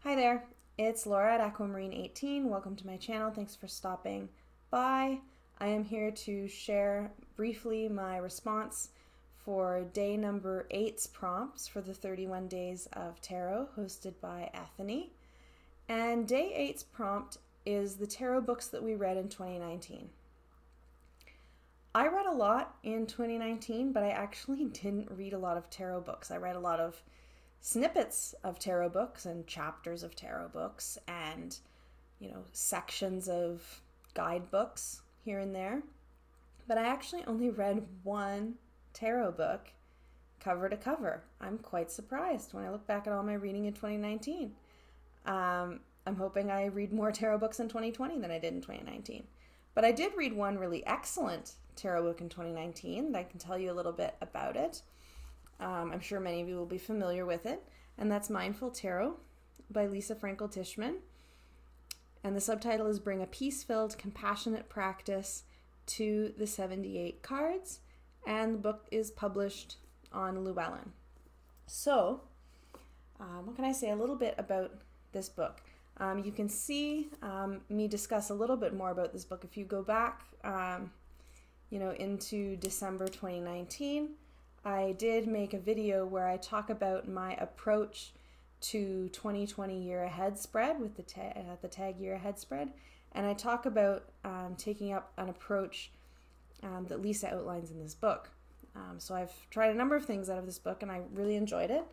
Hi there, it's Laura at Aquamarine 18. Welcome to my channel. Thanks for stopping by. I am here to share briefly my response for day number 8's prompts for the 31 Days of Tarot hosted by Ethany. And day 8's prompt is the tarot books that we read in 2019. I read a lot in 2019, but I actually didn't read a lot of tarot books. I read a lot of snippets of tarot books and chapters of tarot books and, sections of guidebooks here and there. But I actually only read one tarot book cover to cover. I'm quite surprised when I look back at all my reading in 2019. I'm hoping I read more tarot books in 2020 than I did in 2019. But I did read one really excellent tarot book in 2019, and I can tell you a little bit about it. I'm sure many of you will be familiar with it, and that's Mindful Tarot by Freinkel Tishman. And the subtitle is Bring a Peace-Filled, Compassionate Practice to the 78 Cards, and the book is published on Llewellyn. So, what can I say a little bit about this book? You can see me discuss a little bit more about this book if you go back, into December 2019. I did make a video where I talk about my approach to 2020 year ahead spread with the tag year ahead spread, and I talk about taking up an approach that Lisa outlines in this book. So I've tried a number of things out of this book, and I really enjoyed it.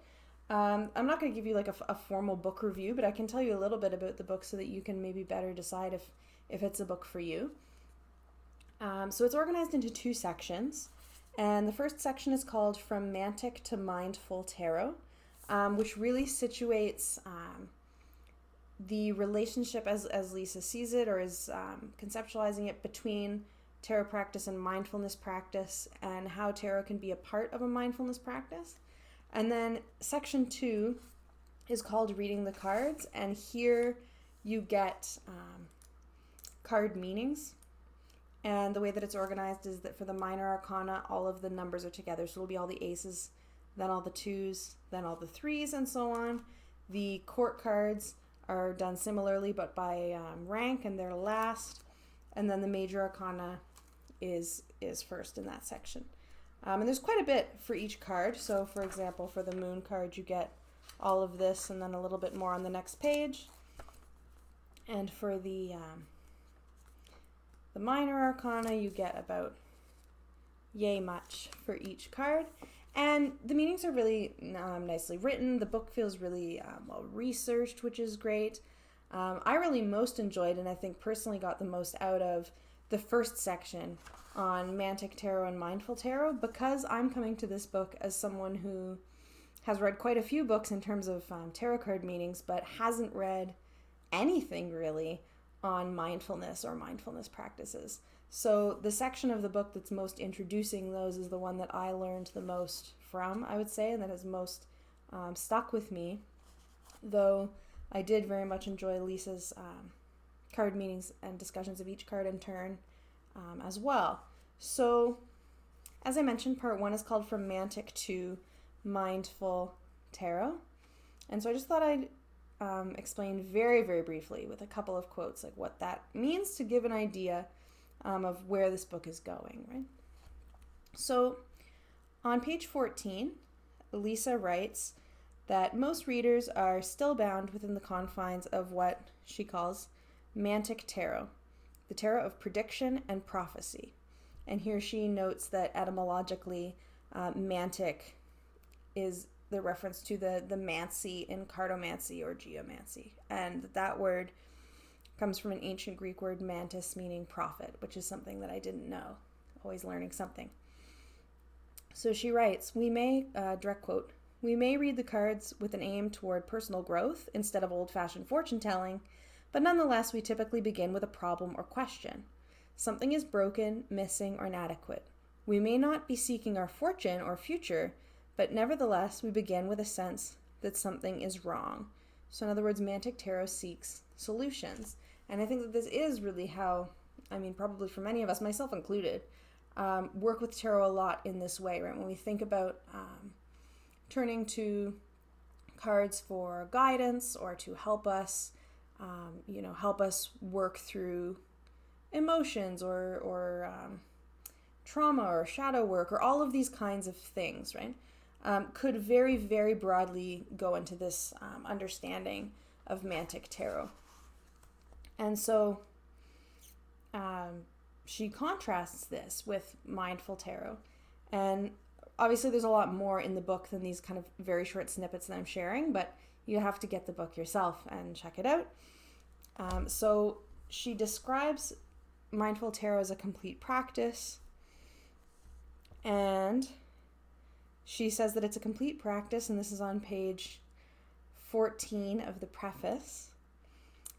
I'm not going to give you like a formal book review, but I can tell you a little bit about the book so that you can maybe better decide if it's a book for you. So it's organized into two sections. And the first section is called From Mantic to Mindful Tarot, which really situates the relationship as Lisa sees it or is conceptualizing it between tarot practice and mindfulness practice and how tarot can be a part of a mindfulness practice. And then section 2 is called Reading the Cards, and here you get card meanings. And the way that it's organized is that for the minor arcana, all of the numbers are together. So it'll be all the aces, then all the twos, then all the threes, and so on. The court cards are done similarly, but by rank, and they're last. And then the major arcana is first in that section. And there's quite a bit for each card. So, for example, for the moon card, you get all of this and then a little bit more on the next page. And for the minor arcana, you get about yay much for each card. And the meanings are really nicely written. The book feels really well researched, which is great. I really most enjoyed, and I think personally got the most out of, the first section on Mantic Tarot and Mindful Tarot, because I'm coming to this book as someone who has read quite a few books in terms of tarot card meanings, but hasn't read anything really on mindfulness or mindfulness practices. So the section of the book that's most introducing those is the one that I learned the most from, I would say, and that has most stuck with me, though I did very much enjoy Lisa's card meanings and discussions of each card in turn as well. So, as I mentioned, part 1 is called From Mantic to Mindful Tarot, and so I just thought I'd explain very, very briefly with a couple of quotes like what that means to give an idea of where this book is going, right? So on page 14, Lisa writes that most readers are still bound within the confines of what she calls Mantic Tarot, the tarot of prediction and prophecy. And here she notes that etymologically, mantic is the reference to the mancy in cartomancy or geomancy. And that word comes from an ancient Greek word mantis, meaning prophet, which is something that I didn't know. Always learning something. So she writes, direct quote, "We may read the cards with an aim toward personal growth instead of old-fashioned fortune-telling, but nonetheless we typically begin with a problem or question. Something is broken, missing, or inadequate. We may not be seeking our fortune or future, but nevertheless, we begin with a sense that something is wrong." So in other words, Mantic Tarot seeks solutions. And I think that this is really how, probably for many of us, myself included, work with tarot a lot in this way, right? When we think about turning to cards for guidance or to help us, help us work through emotions or trauma or shadow work or all of these kinds of things, right? Could very, very broadly go into this understanding of Mantic Tarot. And so she contrasts this with Mindful Tarot. And obviously there's a lot more in the book than these kind of very short snippets that I'm sharing, but you have to get the book yourself and check it out. So she describes Mindful Tarot as a complete practice, and she says that it's a complete practice, and this is on page 14 of the preface,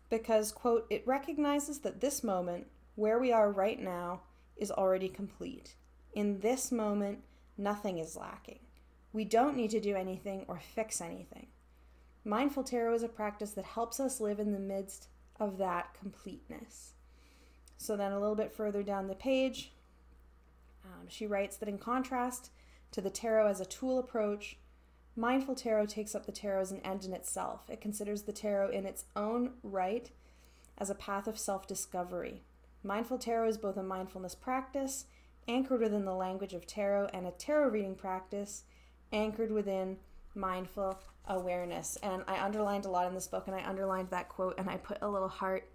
because, quote, it recognizes that this moment, where we are right now, is already complete. In this moment, nothing is lacking. We don't need to do anything or fix anything. Mindful Tarot is a practice that helps us live in the midst of that completeness. So then a little bit further down the page, she writes that in contrast to the tarot as a tool approach, Mindful Tarot takes up the tarot as an end in itself. It considers the tarot in its own right as a path of self-discovery. Mindful Tarot is both a mindfulness practice anchored within the language of tarot and a tarot reading practice anchored within mindful awareness. And I underlined a lot in this book, and I underlined that quote, and I put a little heart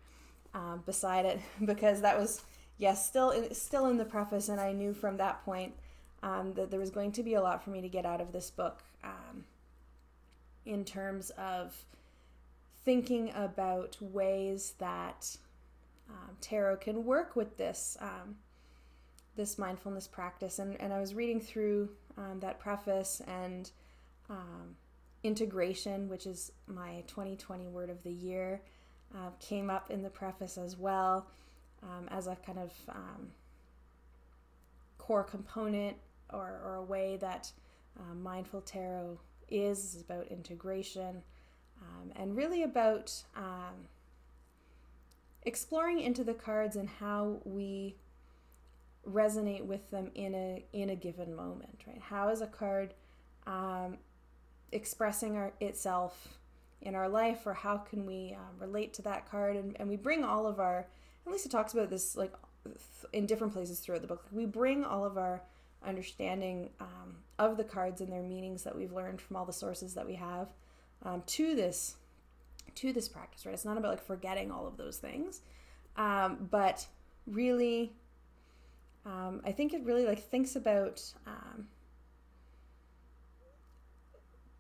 beside it because that was, yes, still in the preface, and I knew from that point that there was going to be a lot for me to get out of this book in terms of thinking about ways that tarot can work with this this mindfulness practice. And I was reading through that preface, and integration, which is my 2020 word of the year, came up in the preface as well as a kind of core component or a way that Mindful Tarot is about integration and really about exploring into the cards and how we resonate with them in a given moment, right? How is a card expressing itself in our life, or how can we relate to that card? And we bring all of our, at least it talks about this like in different places throughout the book, we bring all of our understanding of the cards and their meanings that we've learned from all the sources that we have to this practice, right? It's not about like forgetting all of those things, but really I think it really like thinks about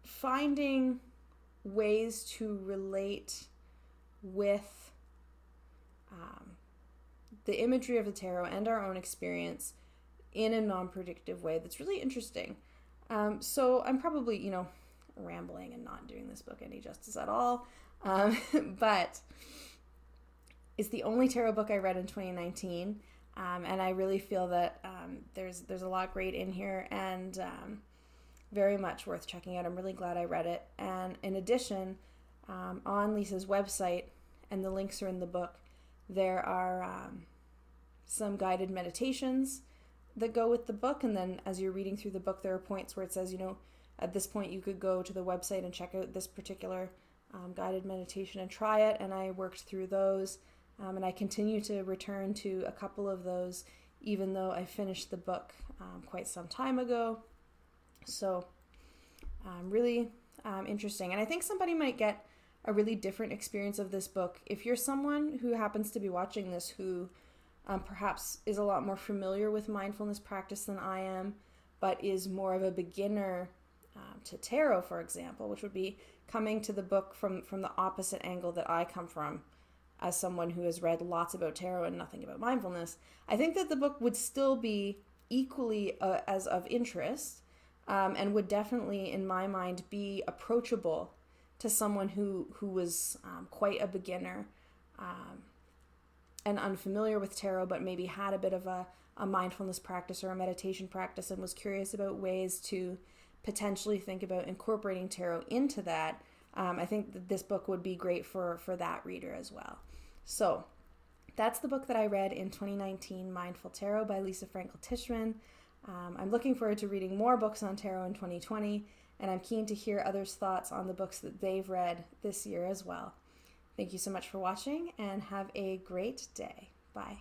finding ways to relate with the imagery of the tarot and our own experience in a non-predictive way that's really interesting. So I'm probably, rambling and not doing this book any justice at all, but it's the only tarot book I read in 2019, and I really feel that there's a lot great in here, and very much worth checking out. I'm really glad I read it. And in addition, on Lisa's website, and the links are in the book, there are some guided meditations that go with the book. And then as you're reading through the book, there are points where it says, at this point you could go to the website and check out this particular guided meditation and try it. And I worked through those, and I continue to return to a couple of those, even though I finished the book quite some time ago. So really interesting. And I think somebody might get a really different experience of this book if you're someone who happens to be watching this who perhaps is a lot more familiar with mindfulness practice than I am, but is more of a beginner to tarot, for example, which would be coming to the book from the opposite angle that I come from as someone who has read lots about tarot and nothing about mindfulness. I think that the book would still be equally as of interest, and would definitely, in my mind, be approachable to someone who was quite a beginner and unfamiliar with tarot, but maybe had a bit of a mindfulness practice or a meditation practice and was curious about ways to potentially think about incorporating tarot into that. I think that this book would be great for that reader as well. So that's the book that I read in 2019, Mindful Tarot by Lisa Freinkel Tishman. I'm looking forward to reading more books on tarot in 2020, and I'm keen to hear others' thoughts on the books that they've read this year as well. Thank you so much for watching, and have a great day. Bye.